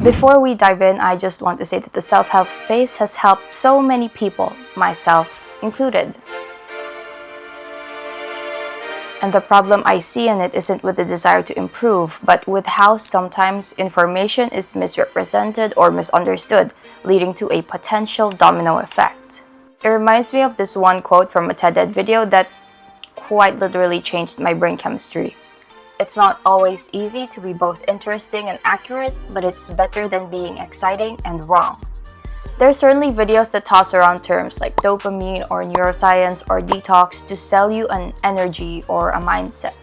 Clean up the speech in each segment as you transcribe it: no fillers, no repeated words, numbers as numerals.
Before we dive in, I just want to say that the self-help space has helped so many people, myself included. And the problem I see in it isn't with the desire to improve, but with how sometimes information is misrepresented or misunderstood, leading to a potential domino effect. It reminds me of this one quote from a TED video that quite literally changed my brain chemistry. It's not always easy to be both interesting and accurate, but it's better than being exciting and wrong. There are certainly videos that toss around terms like dopamine or neuroscience or detox to sell you an energy or a mindset.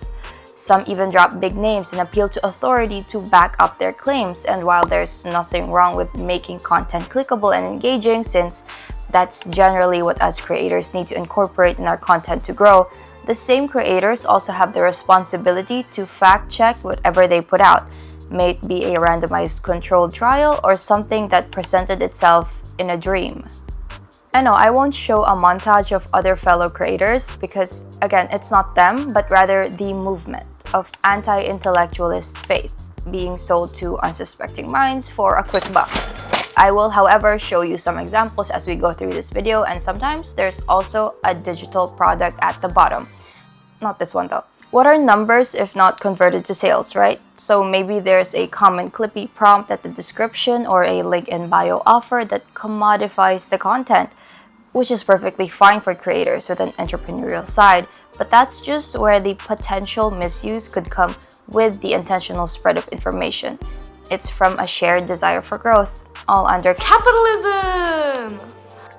Some even drop big names and appeal to authority to back up their claims. And while there's nothing wrong with making content clickable and engaging, since that's generally what us creators need to incorporate in our content to grow, the same creators also have the responsibility to fact-check whatever they put out, may it be a randomized controlled trial or something that presented itself in a dream. I know I won't show a montage of other fellow creators because, again, it's not them, but rather the movement of anti-intellectualist faith being sold to unsuspecting minds for a quick buck. I will, however, show you some examples as we go through this video, and sometimes there's also a digital product at the bottom. Not this one though. What are numbers if not converted to sales, right? So maybe there's a common clippy prompt at the description or a link in bio offer that commodifies the content, which is perfectly fine for creators with an entrepreneurial side, but that's just where the potential misuse could come with the intentional spread of information. It's from a shared desire for growth, all under capitalism!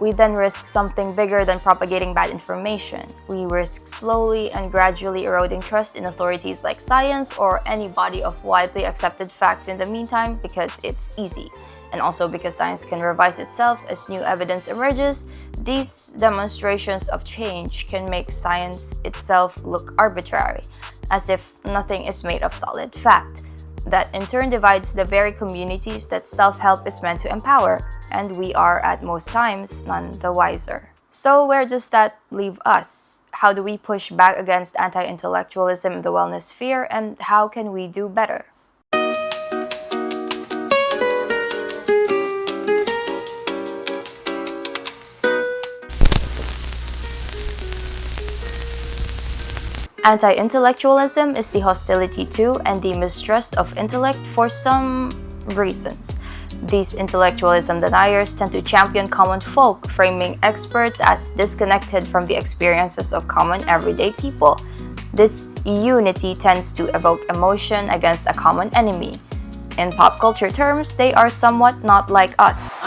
We then risk something bigger than propagating bad information. We risk slowly and gradually eroding trust in authorities like science or any body of widely accepted facts in the meantime because it's easy. And also because science can revise itself as new evidence emerges, these demonstrations of change can make science itself look arbitrary, as if nothing is made of solid fact. That in turn divides the very communities that self-help is meant to empower, and we are at most times none the wiser. So where does that leave us? How do we push back against anti-intellectualism in the wellness sphere, and how can we do better? Anti-intellectualism is the hostility to and the mistrust of intellect for some reasons. These intellectualism deniers tend to champion common folk, framing experts as disconnected from the experiences of common everyday people. This unity tends to evoke emotion against a common enemy. In pop culture terms, they are somewhat not like us.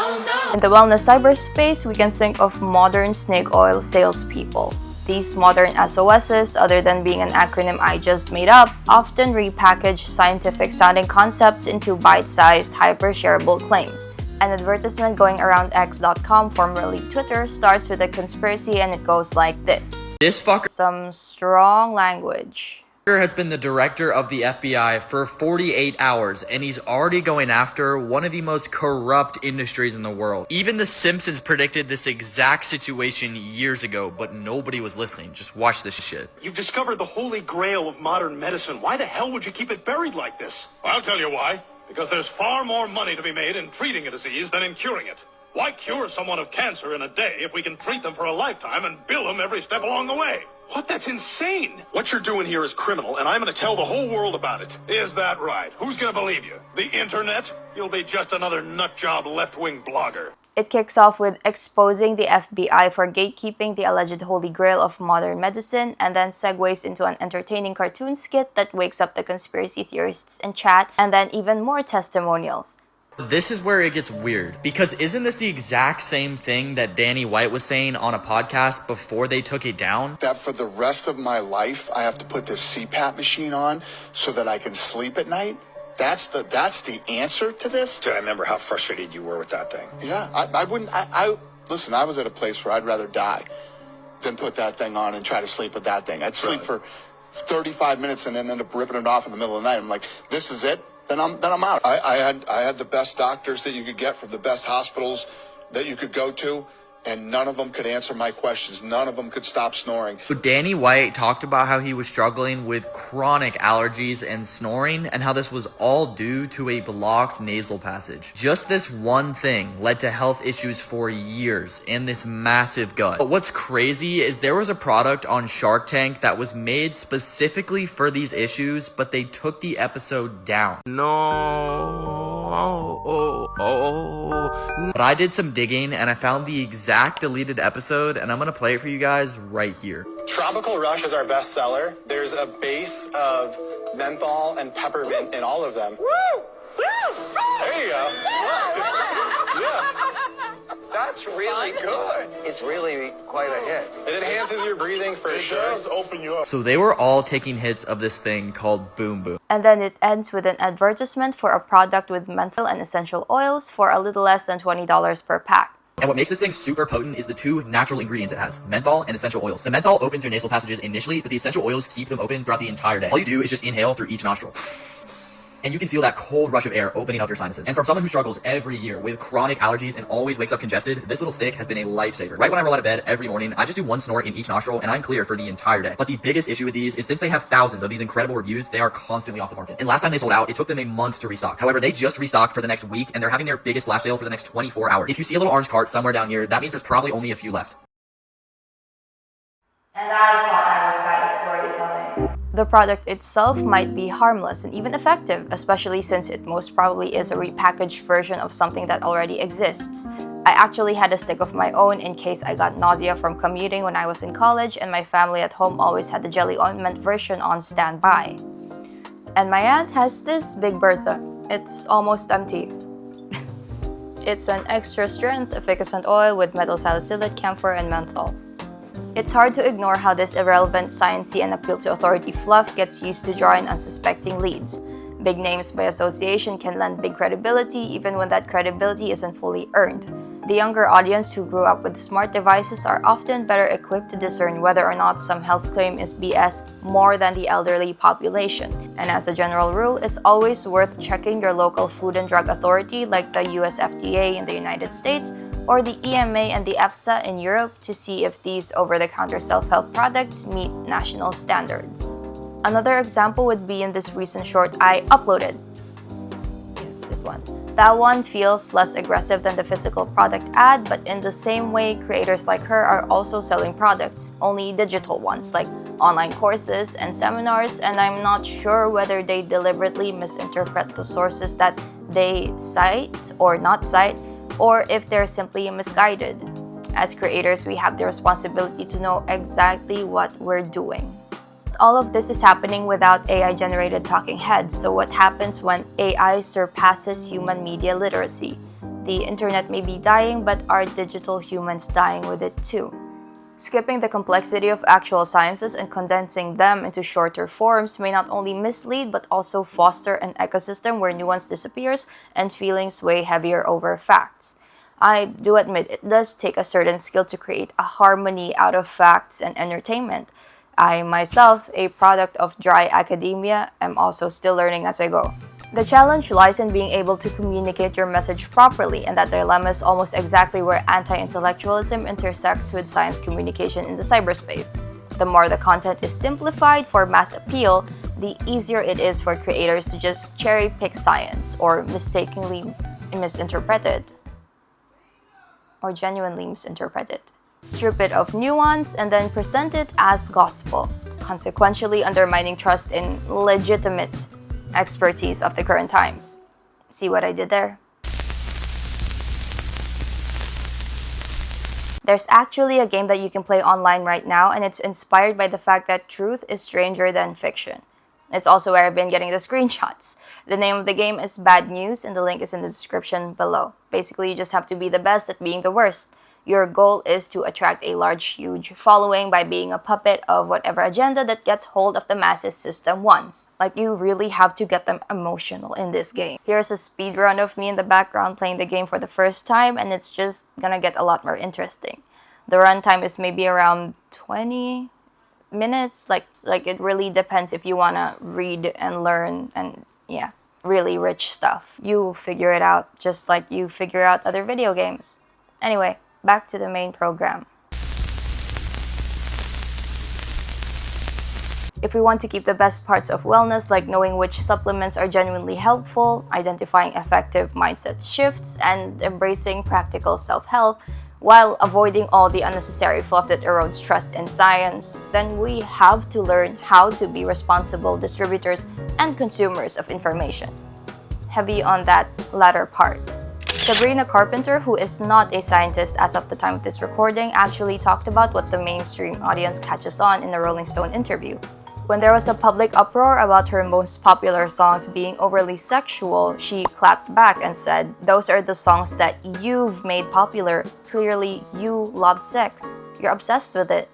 In the wellness cyberspace, we can think of modern snake oil salespeople. These modern SOSs, other than being an acronym I just made up, often repackage scientific-sounding concepts into bite-sized, hyper-shareable claims. An advertisement going around X.com, formerly Twitter, starts with a conspiracy and it goes like this. This fucker. Some strong language. Has been the director of the FBI for 48 hours, and he's already going after one of the most corrupt industries in the world. Even The Simpsons predicted this exact situation years ago, but nobody was listening. Just watch this shit. You've discovered the holy grail of modern medicine. Why the hell would you keep it buried like this? I'll tell you why. Because there's far more money to be made in treating a disease than in curing it. Why cure someone of cancer in a day if we can treat them for a lifetime and bill them every step along the way? What? That's insane. What you're doing here is criminal, and I'm going to tell the whole world about it. Is that right? Who's going to believe you? The internet? You'll be just another nutjob left-wing blogger. It kicks off with exposing the FBI for gatekeeping the alleged holy grail of modern medicine, and then segues into an entertaining cartoon skit that wakes up the conspiracy theorists in chat, and then even more testimonials. This is where it gets weird, because isn't this the exact same thing that Danny White was saying on a podcast before they took it down? That for the rest of my life, I have to put this CPAP machine on so that I can sleep at night? That's the answer to this? I remember how frustrated you were with that thing. Yeah, listen, I was at a place where I'd rather die than put that thing on and try to sleep with that thing. I'd sleep for 35 minutes and then end up ripping it off in the middle of the night. I'm like, this is it? Then I'm out. I had the best doctors that you could get from the best hospitals that you could go to, and none of them could answer my questions. None of them could stop snoring. So Danny White talked about how he was struggling with chronic allergies and snoring, and how this was all due to a blocked nasal passage. Just this one thing led to health issues for years in this massive gut. But what's crazy is there was a product on Shark Tank that was made specifically for these issues, but they took the episode down. But I did some digging and I found the exact deleted episode, and I'm gonna play it for you guys right here. Tropical Rush is our best seller. There's a base of menthol and peppermint in all of them. There you go. Yes. That's really good. It's really quite a hit. It enhances your breathing for sure. It does open you up. So they were all taking hits of this thing called Boom Boom. And then it ends with an advertisement for a product with menthol and essential oils for a little less than $20 per pack. And what makes this thing super potent is the two natural ingredients it has, menthol and essential oils. The menthol opens your nasal passages initially, but the essential oils keep them open throughout the entire day. All you do is just inhale through each nostril. And you can feel that cold rush of air opening up your sinuses. And from someone who struggles every year with chronic allergies and always wakes up congested, this little stick has been a lifesaver. Right when I roll out of bed every morning, I just do one snort in each nostril and I'm clear for the entire day. But the biggest issue with these is since they have thousands of these incredible reviews, they are constantly off the market. And last time they sold out, it took them a month to restock. However, they just restocked for the next week and they're having their biggest flash sale for the next 24 hours. If you see a little orange cart somewhere down here, that means there's probably only a few left. And I thought I was bad at storytelling. The product itself might be harmless and even effective, especially since it most probably is a repackaged version of something that already exists. I actually had a stick of my own in case I got nausea from commuting when I was in college, and my family at home always had the jelly ointment version on standby. And my aunt has this Big Bertha. It's almost empty. It's an extra strength efficacent oil with methyl salicylate, camphor, and menthol. It's hard to ignore how this irrelevant, sciencey, and appeal to authority fluff gets used to draw in unsuspecting leads. Big names by association can lend big credibility even when that credibility isn't fully earned. The younger audience who grew up with smart devices are often better equipped to discern whether or not some health claim is BS more than the elderly population. And as a general rule, it's always worth checking your local Food and Drug Authority like the US FDA in the United States or the EMA and the EFSA in Europe to see if these over-the-counter self-help products meet national standards. Another example would be in this recent short I uploaded. Yes, this one. That one feels less aggressive than the physical product ad, but in the same way, creators like her are also selling products, only digital ones like online courses and seminars, and I'm not sure whether they deliberately misinterpret the sources that they cite or not cite, or if they're simply misguided. As creators, we have the responsibility to know exactly what we're doing. All of this is happening without AI-generated talking heads, so what happens when AI surpasses human media literacy? The internet may be dying, but are digital humans dying with it too? Skipping the complexity of actual sciences and condensing them into shorter forms may not only mislead but also foster an ecosystem where nuance disappears and feelings weigh heavier over facts. I do admit it does take a certain skill to create a harmony out of facts and entertainment. I myself, a product of dry academia, am also still learning as I go. The challenge lies in being able to communicate your message properly, and that dilemma is almost exactly where anti-intellectualism intersects with science communication in the cyberspace. The more the content is simplified for mass appeal, the easier it is for creators to just cherry-pick science or mistakenly misinterpret it, or genuinely misinterpret it. Strip it of nuance and then present it as gospel, consequentially undermining trust in legitimate expertise of the current times. See what I did there? There's actually a game that you can play online right now, and it's inspired by the fact that truth is stranger than fiction. It's also where I've been getting the screenshots. The name of the game is Bad News, and the link is in the description below. Basically, you just have to be the best at being the worst. Your goal is to attract a large, huge following by being a puppet of whatever agenda that gets hold of the masses system wants. Like, you really have to get them emotional in this game. Here's a speedrun of me in the background playing the game for the first time, and it's just gonna get a lot more interesting. The runtime is maybe around 20 minutes. Like it really depends if you wanna read and learn and yeah, really rich stuff. You'll figure it out just like you figure out other video games. Anyway, back to the main program. If we want to keep the best parts of wellness, like knowing which supplements are genuinely helpful, identifying effective mindset shifts, and embracing practical self-help, while avoiding all the unnecessary fluff that erodes trust in science, then we have to learn how to be responsible distributors and consumers of information. Heavy on that latter part. Sabrina Carpenter, who is not a scientist as of the time of this recording, actually talked about what the mainstream audience catches on in a Rolling Stone interview. When there was a public uproar about her most popular songs being overly sexual, she clapped back and said, "Those are the songs that you've made popular. Clearly, you love sex. You're obsessed with it."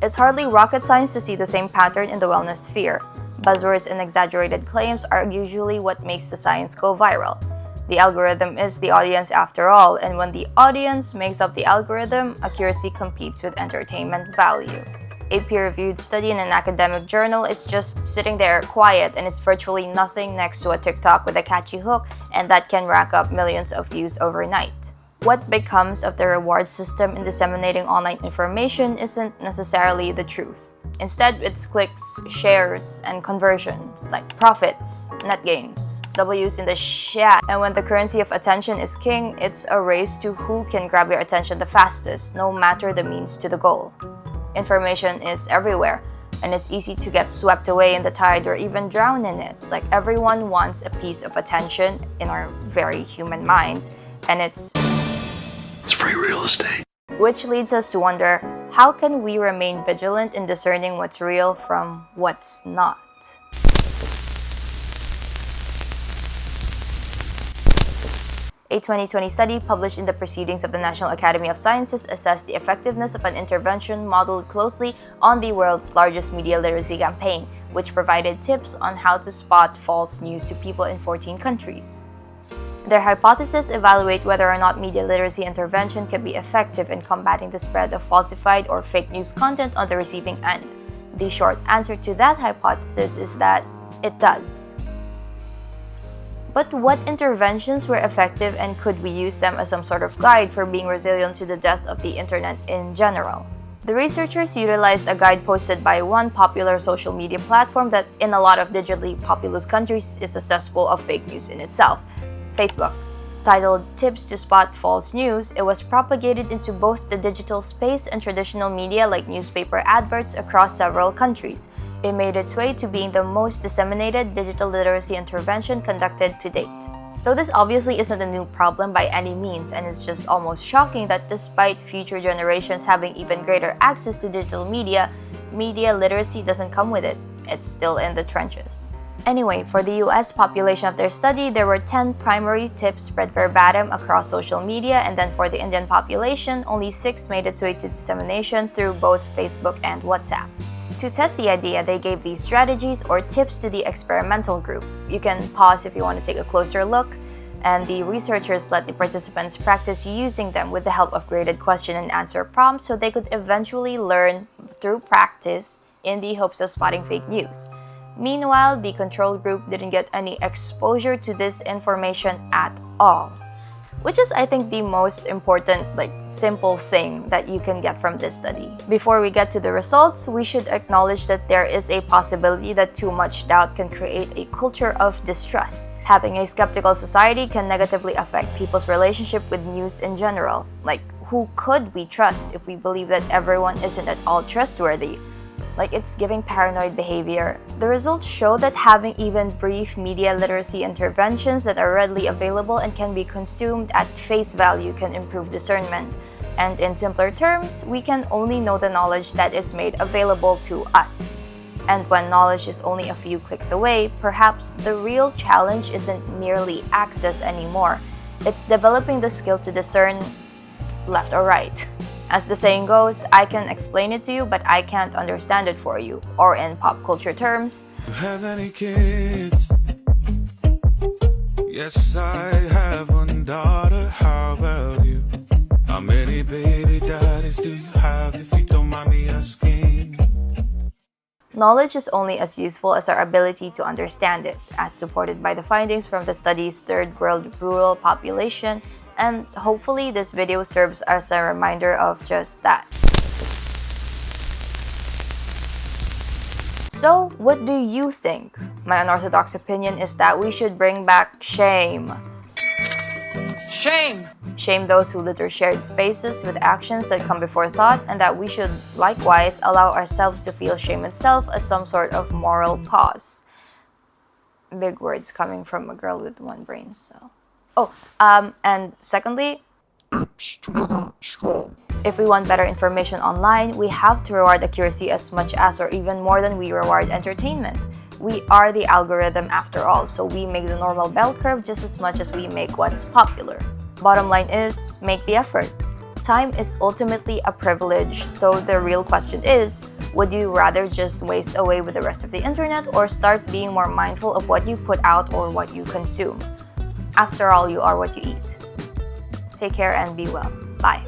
It's hardly rocket science to see the same pattern in the wellness sphere. Buzzwords and exaggerated claims are usually what makes the science go viral. The algorithm is the audience after all, and when the audience makes up the algorithm, accuracy competes with entertainment value. A peer-reviewed study in an academic journal is just sitting there quiet and is virtually nothing next to a TikTok with a catchy hook and that can rack up millions of views overnight. What becomes of the reward system in disseminating online information isn't necessarily the truth. Instead, it's clicks, shares, and conversions, like profits, net gains, W's in the chat. And when the currency of attention is king, it's a race to who can grab your attention the fastest, no matter the means to the goal. Information is everywhere, and it's easy to get swept away in the tide or even drown in it. Like everyone wants a piece of attention in our very human minds, and it's free real estate. which leads us to wonder, how can we remain vigilant in discerning what's real from what's not? A 2020 study published in the Proceedings of the National Academy of Sciences assessed the effectiveness of an intervention modeled closely on the world's largest media literacy campaign, which provided tips on how to spot false news to people in 14 countries. Their hypothesis evaluate whether or not media literacy intervention can be effective in combating the spread of falsified or fake news content on the receiving end. The short answer to that hypothesis is that it does. But what interventions were effective, and could we use them as some sort of guide for being resilient to the death of the internet in general? The researchers utilized a guide posted by one popular social media platform that in a lot of digitally populous countries is a cesspool of fake news in itself, Facebook. Titled Tips to Spot False News, it was propagated into both the digital space and traditional media like newspaper adverts across several countries. It made its way to being the most disseminated digital literacy intervention conducted to date. So this obviously isn't a new problem by any means, and it's just almost shocking that despite future generations having even greater access to digital media, media literacy doesn't come with it. It's still in the trenches. Anyway, for the US population of their study, there were 10 primary tips spread verbatim across social media, and then for the Indian population, only 6 made its way to dissemination through both Facebook and WhatsApp. To test the idea, they gave these strategies or tips to the experimental group. You can pause if you want to take a closer look, and the researchers let the participants practice using them with the help of graded question and answer prompts so they could eventually learn through practice in the hopes of spotting fake news. Meanwhile, the control group didn't get any exposure to this information at all. Which is, I think, the most important, simple thing that you can get from this study. Before we get to the results, we should acknowledge that there is a possibility that too much doubt can create a culture of distrust. Having a skeptical society can negatively affect people's relationship with news in general. Like, who could we trust if we believe that everyone isn't at all trustworthy? It's giving paranoid behavior. The results show that having even brief media literacy interventions that are readily available and can be consumed at face value can improve discernment. And in simpler terms, we can only know the knowledge that is made available to us. And when knowledge is only a few clicks away, perhaps the real challenge isn't merely access anymore. It's developing the skill to discern left or right. As the saying goes, I can explain it to you, but I can't understand it for you. Or in pop culture terms, Do you have any kids? Yes, I have one daughter. How about you? How many baby daddies do you have, if you don't mind me asking? knowledge is only as useful as our ability to understand it, as supported by the findings from the study's third world rural population And hopefully this video serves as a reminder of just that. So, what do you think? My unorthodox opinion is that we should bring back shame. Shame! Shame those who litter shared spaces with actions that come before thought, and that we should likewise allow ourselves to feel shame itself as some sort of moral pause. Big words coming from a girl with one brain, so... and secondly, if we want better information online, we have to reward accuracy as much as or even more than we reward entertainment. We are the algorithm after all, so we make the normal bell curve just as much as we make what's popular. Bottom line is, make the effort. Time is ultimately a privilege, so the real question is, would you rather just waste away with the rest of the internet or start being more mindful of what you put out or what you consume? After all, you are what you eat. Take care and be well. Bye.